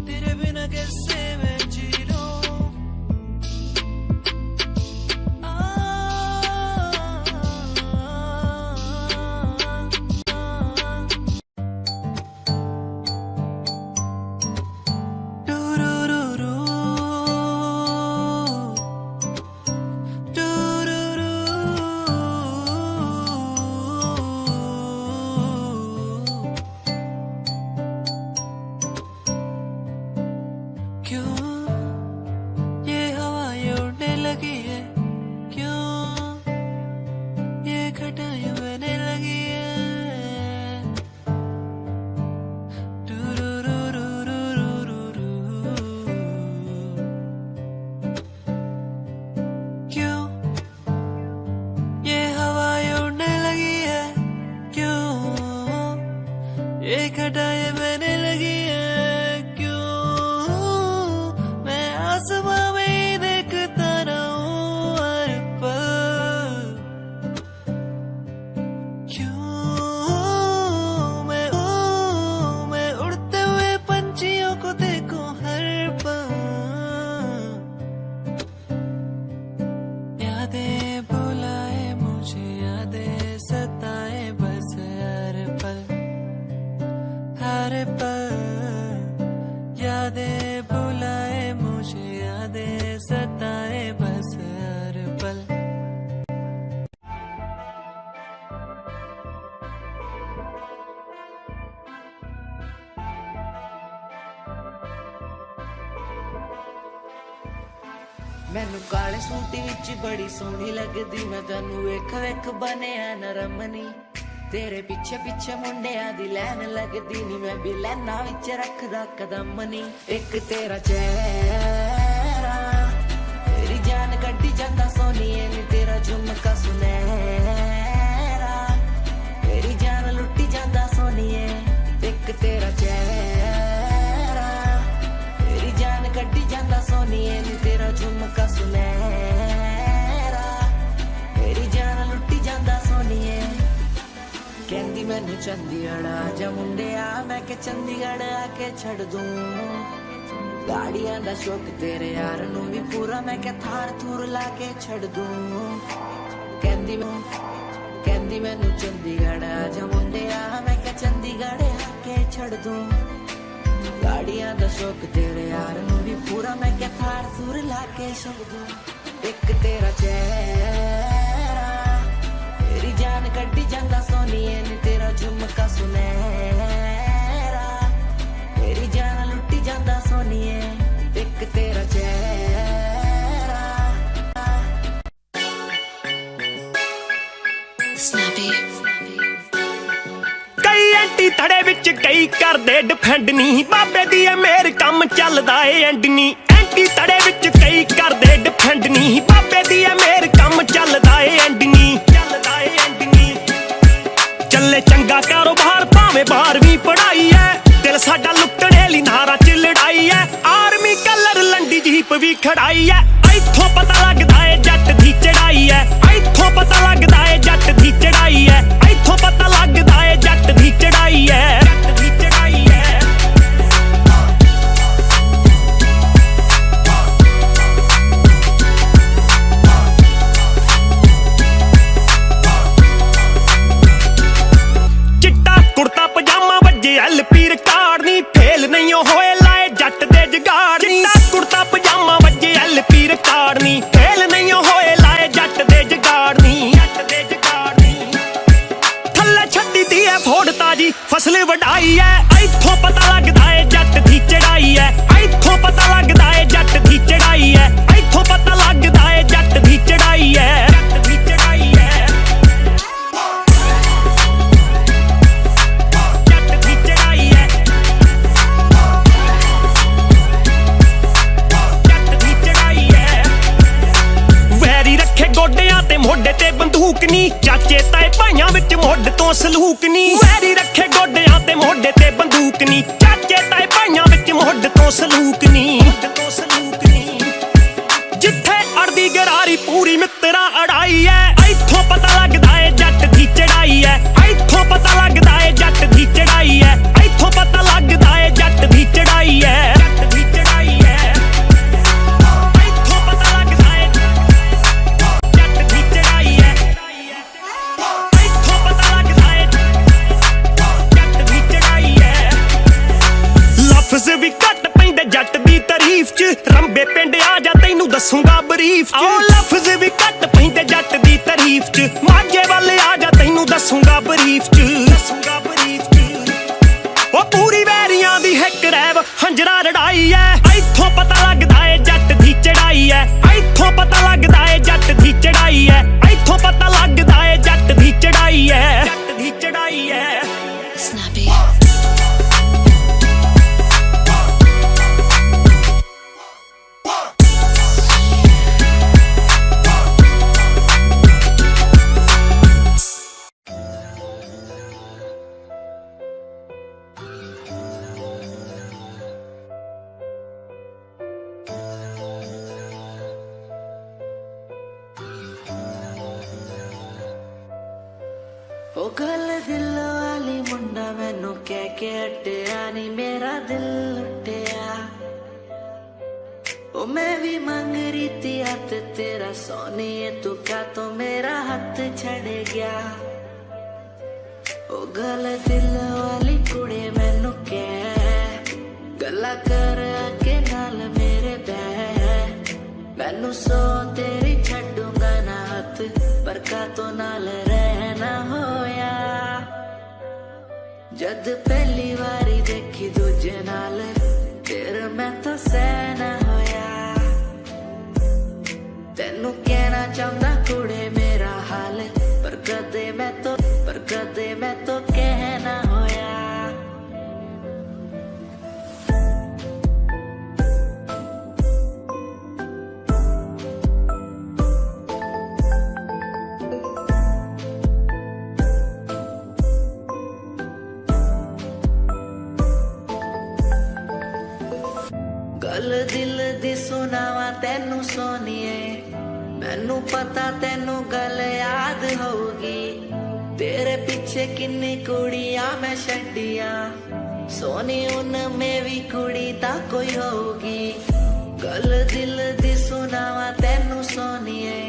तेरे बिना कैसे मैं जी लूं। क्यों ये हवा ये उड़ने लगी है, क्यों ये घटाएं बहने लगी है। क्यों ये हवा ये उड़ने लगी है, क्यों ये घटाएं बहने लगी है। क्यों मैं आसमां में ही देखता रहूं हर पल। क्यों मैं उड़ते हुए पंछियों को देखूं हर पल। यादें बुलाए मुझे, यादें सताए बस हर पल, हर पल। यादें बुलाए मुझे, यादें सताए बस हर पल। मैनू काले सूट विच बड़ी सोहनी लगदी, मैं तैनू वेख वेख बनिया नरमनी। तेरे पीछे पीछे मुंडिया दी लैन लगदी नी, मैं भी लैना विच रखदा कदम नी। एक तेरा चेहरा तेरी जान कड्डी जांदा सोनिए नी, तेरा झुमका चंडीगढ़ आजा मुंडिया, मैं के चंडीगढ़ आके छड़ दूं गाड़ियां दा शौक तेरे यार नू भी पूरा, मैं के थार थूर लाके छड़ दूं कहंदी मैनू चंडीगढ़ आजा मुंडिया, मैं के चंडीगढ़ आके छड़ दूं गाड़ियां दा शौक तेरे यार नू भी पूरा, मैं के थार थूर लाके छड़ दूं एक तेरा चेहरा तेरी जान कड्डी जांदा सोनिए नी तेरा झुमका सुनहरा तेरी जान लुट्टी जांदा सोनिए एक तेरा चेहरा कई एंटी थड़े विच कई करदे डिफेंड नी, बाबे दी ए मेर काम चलदा ए एंड नी एंटी थड़े विच कई करदे डिफेंड नी, बाबे दी ए मेर काम चलदा ए एंड नी चले चंगा कारोबार भावें 12वीं पढ़ाई है, दिल साडा लुटणे लई नारा च लड़ाई है, आर्मी कलर लंडी जीप भी खड़ाई है, इत्थों पता लगदा है जट दी चढ़ाई है, इत्थों पता लगदा है जट दी चढ़ाई है, इत्थों पता लगदा है जट दी चढ़ाई है, जट दी चढ़ाई है। चिट्टा कुर्ता पजामा वज्जे LP रिकार्ड नी, फेल नहीं होए लाए जट दे जगाड़ नी, चिट्टा कुर्ता पजामा वज्जे LP रिकार्ड नी, फेल नहीं होए लाए जट दे जगाड़ नी, थल्ले छड्डी दी है फोड़ ताजी फसल वढाई है, इत्थों पता लगदा है जट दी चढ़ाई है, इत्थों पता लगदा है जट दी चढ़ाई है, इत्थों पता लगदा है जट दी चढ़ाई है, जट दी चढ़ाई है। गोडियां ते मोढे ते बंदूक नी, चाचे ताए भाइयां विच मुੱਢ ਤੋਂ सलूक नी, वैरी रखे गोडियां ते मोढे ते बंदूक नी, चाचे ताए भाइयां विच मुੱਢ ਤੋਂ सलूक नी, जिथे अड़दी गरारी पूरी मित्रा अड़ाई है, इत्थों पता लगदा है जट दी चढ़ाई है, इत्थों पता लगदा है जट दी चढ़ाई है, इत्थों पता लगदा है जट दी चढ़ाई है, जट दी चढ़ाई है। लफ्ज भी घट पैंदे जट दी तारीफ च, रंबे पिंड आ जा तैनू दसूंगा बरीफ च, लफ्ज भी घट पैंदे जट दी तारीफ च, माझे वाले आ जा तैनू दसूंगा बरीफ च, ओ पूरी वैरियां दी हिक रैव हंजरा रड़ाई है, इत्थों पता लगदा है जट दी चढ़ाई है, इत्थों पता लगदा है जट दी चढ़ाई है, इत्थों पता लगदा है जट दी चढ़ाई है, जट दी चढ़ाई है। ओ गल दिल वाली मुंडा मैनू कह के हटिया नी, मेरा दिल लुटिया ओ मैं भी मंग रही थी हाथ तेरा सोनिए, तू क्या तो मेरा हाथ छड़ गया ओ गल दिल वाली कुड़े मैनू कह गल्ला कर के नाल मेरे बह, मैनू सो तेरी छड्डूंगा ना हाथ, पर का तो नाल रहना होया, जद पहली बारी देखी दूजे नाल तेरे मैं तो सहना होया, तेनू कहना चाहता कुड़े मेरा हाल, पर कदे मैं तो कहना होया। गल दिल दी सुनावा तेनू सोनिए, मैनू पता तेनू गल याद होगी, तेरे पीछे किन्नी कुड़ियां मैं छड्डियां सोनी उनमें भी कुड़ी ता कोई होगी गल दिल दी सुनावा तेनू सोनिए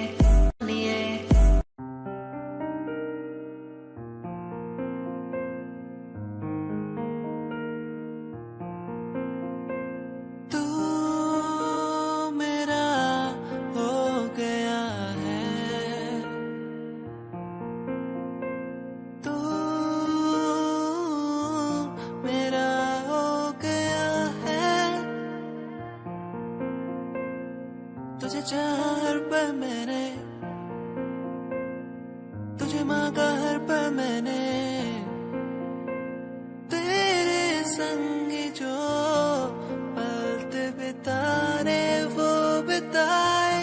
तुझे चाहा हर पल मैंने तुझे मांगा हर पल मैंने तेरे संग जो पल बिताने वो बिताए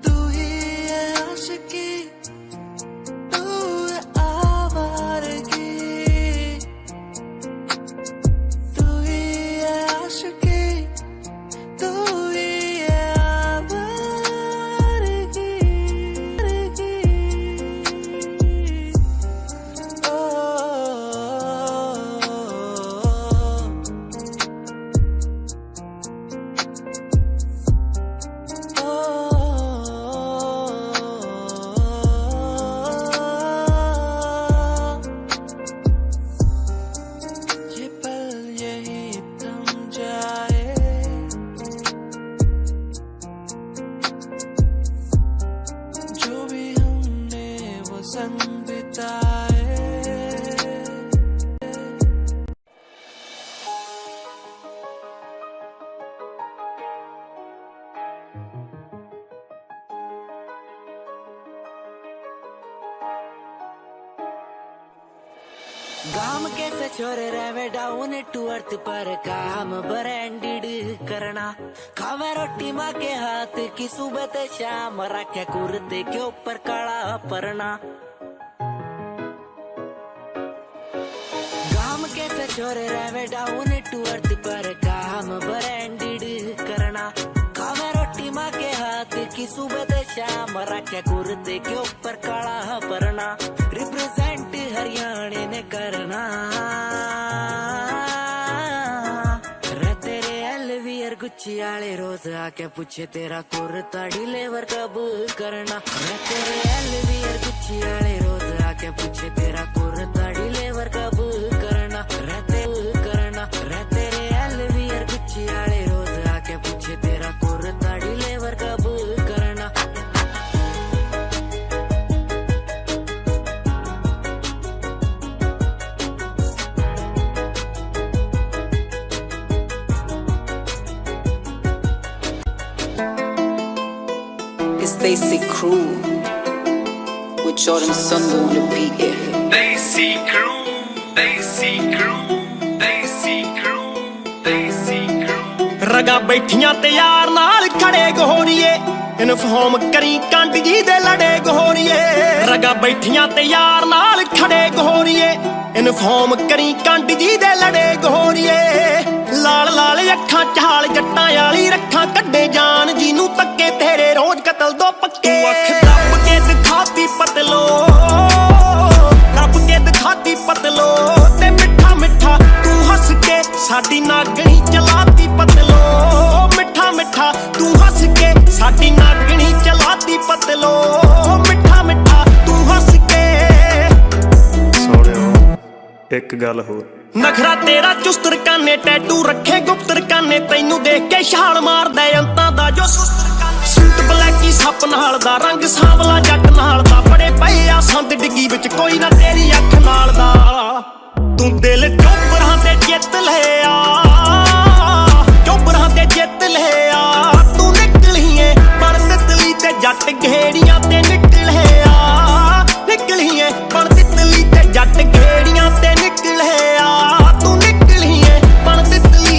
तू ही है आशिकी तू है आवारगी तू ही है आशिकी तू ही गाम कैसे छोरे रहे डाउन टू अर्थ पर काम ब्रांडेड करना खावे रोटी माँ के हाथ की सुबह ते शाम रखे कुर्ते के ऊपर काला परना गाम कैसे छोरे रहे डाउन टू अर्थ पर काम ब्रांडेड करना खावे रोटी माँ के हाथ की सुबह ते शाम रखे कुर्ते के ऊपर काला परना रिप्रेजेंट हरियाणा ने करना रे तेरे एलवीआर गुच्ची आले रोज आके पूछे तेरा कुर्ता डिलीवर कब करना रे तेरे एलवीआर गुच्ची आले रोज आके पूछे तेरा कुर्ता डिलीवर कब करना रे तेरे एलवीआर गुच्ची आले रोज आके पूछे तेरा कुर्ता डिलीवर कब करना It's Desi Crew with Jordan Sunday on the beat. Yeah. Desi Crew, Desi Crew, Desi Crew, Desi Crew. ਰਗਾ ਬੈਠੀਆਂ ਤੇ ਯਾਰ ਨਾਲ ਖੜੇ ਗੋਰੀਏ ਇਨਫਾਰਮ ਕਰੀ ਕੰਡ ਜੀ ਦੇ ਲੜੇ ਗੋਰੀਏ ਰਗਾ ਬੈਠੀਆਂ ਤੇ ਯਾਰ ਨਾਲ ਖੜੇ ਗੋਰੀਏ ਇਨਫਾਰਮ ਕਰੀ ਕੰਡ ਜੀ ਦੇ ਲੜੇ ਗੋਰੀਏ ਲਾਲ ਲਾਲ ਅੱਖਾਂ ਚਾਲ ਜੱਟਾਂ ਵਾਲੀ ਰੱਖਾਂ ਕੱਢੇ ਜਾਨ ਜਿਹਨੂੰ ਤੱਕੇ ਤੇਰੇ ਰੋਜ਼ ਕਤਲ ਦੋ ਪੱਕੇ ਅੱਖ ਦੱਬ ਕੇ ਦਿਖਾਤੀ ਪਤਲੋ ਰੱਬ ਕੇ ਦਿਖਾਤੀ ਪਤਲੋ ਤੇ ਮਿੱਠਾ ਮਿੱਠਾ ਤੂੰ ਹੱਸ ਕੇ ਸਾਡੀ ਨਾਗਣੀ ਚਲਾਤੀ ਪਤਲੋ ਮਿੱਠਾ ਮਿੱਠਾ ਤੂੰ ਹੱਸ ਕੇ ਸਾਡੀ ਨਾਗਣੀ ਚਲਾਤੀ ਪਤਲੋ ਮਿੱਠਾ ਮਿੱਠਾ ਤੂੰ ਹੱਸ ਕੇ ਸੋਹਣਿਓ ਇੱਕ ਗੱਲ ਹੋਰ ਨਖਰਾ ਤੇਰਾ ਚੁਸਤਰ ਕਾਨੇ ਟੈਟੂ ਰੱਖੇ ਗੁਪਤਰ ਕਾਨੇ ਤੈਨੂੰ ਦੇਖ ਕੇ ਛਾਲ ਮਾਰਦਾ ਅੰਤਾਂ ਦਾ ਜੋ ਸੁਸਤਰ ਕਾਨੇ ਸੂਟ ਬਲੈਕੀ ਸੱਪ ਨਾਲ ਦਾ ਰੰਗ ਸਾਂਵਲਾ ਜੱਟ ਨਾਲ ਦਾ ਬੜੇ ਪਏ ਆ ਸੰਦ ਡਿੱਗੀ ਵਿੱਚ ਕੋਈ ਨਾ ਤੇਰੀ ਅੱਖ ਨਾਲ ਦਾ ਤੂੰ ਦਿਲ ਚੋਬਰਾਂ ਤੇ ਜਿੱਤ ਲਿਆ ਚੋਬਰਾਂ ਤੇ ਜਿੱਤ ਲਿਆ ਤੂੰ ਨਿਕਲੀਏ ਬਣ ਤਿਤਲੀ ਤੇ ਜੱਟ ਘੇੜੀਆਂ ਤੇ ਨਿਕਲਿਆ ਨਿਕਲੀਏ ਬਣ ਤਿਤਲੀ ਤੇ ਜੱਟ ਘੇੜੀਆਂ ਤੇ ਨਿਕਲਿਆ ਤੂੰ ਨਿਕਲੀਏ ਬਣ ਤਿਤਲੀ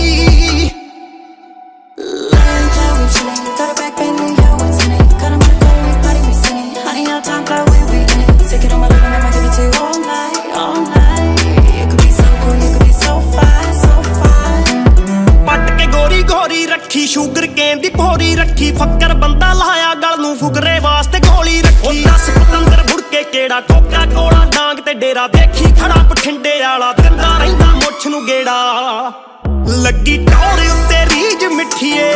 Throw it back, baby, yo, what's in it? Got 'em on the go, everybody be singing. Honey, your time clock, we'll be in it. Take it on my living, I'ma give it to you all night, all night. You could be so cool, you could be so fine, so fine. ਤੇਰਾ ਦੇਖੀ ਖੜਾ ਬਠਿੰਡੇ ਵਾਲਾ ਦਿੰਦਾ ਰਹਿੰਦਾ ਮੁੱਛ ਨੂੰ ਗੇੜਾ ਲੱਗੀ ਟੌਰ ਉੱਤੇ ਰੀਝ ਮਿੱਠੀਏ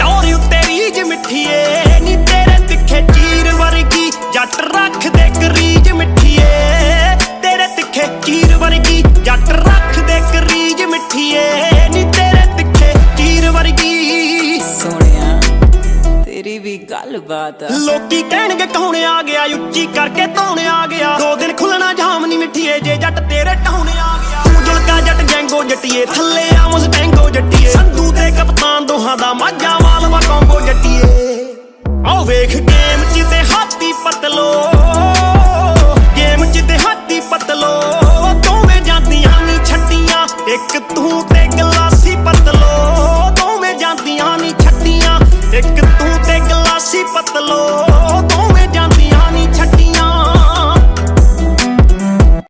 ਟੌਰ ਉੱਤੇ ਰੀਝ ਮਿੱਠੀਏ ਨੀ ਤੇਰੇ ਤਿੱਖੇ ਚੀਰ ਵਰਗੀ ਜੱਟ ਰੱਖਦੇ ਕਰੀਜ ਮਿੱਠੀਏ ਤੇਰੇ ਤਿੱਖੇ ਚੀਰ ਵਰਗੀ ਜੱਟ ਰੱਖਦੇ ਕਰੀਜ ਮਿੱਠੀਏ ਨੀ ਤੇਰੇ ਤਿੱਖੇ ਚੀਰ ਵਰਗੀ ਸੋਹਣਿਆ ਤੇਰੀ ਵੀ ਗੱਲ ਬਾਤ ਆ ਲੋਕੀ ਕਹਿਣਗੇ ਕੌਣ ਆ ਗਿਆ ਉੱਚੀ ਕਰਕੇ ਧੌਣ ਆ ਗਿਆ 2 ਦਿਨ ਖੁੱਲਣਾ ਜਾਮ ਨੀ ਮਿੱਠੀਏ ਜੇ ਜੱਟ ਤੇਰੇ ਟਾਉਣ ਆ ਗਿਆ ਤੂੰ ਜੁਲਕਾ ਜੱਟ ਜੈਂਗੋ ਜੱਟੀਏ ਥੱਲੇ ਆ ਮੁਸਟੈਂਗੋ ਜੱਟੀਏ ਸੰਧੂ ਤੇ ਕਪਤਾਨ ਦੋਹਾਂ ਦਾ ਮਾਝਾ ਵਾਲਵਾ ਕੰਬੋ ਜੱਟੀਏ ਆਓ ਵੇਖ ਗੇਮ ਚ ਤੇ ਹਾਥੀ ਪਤਲੋ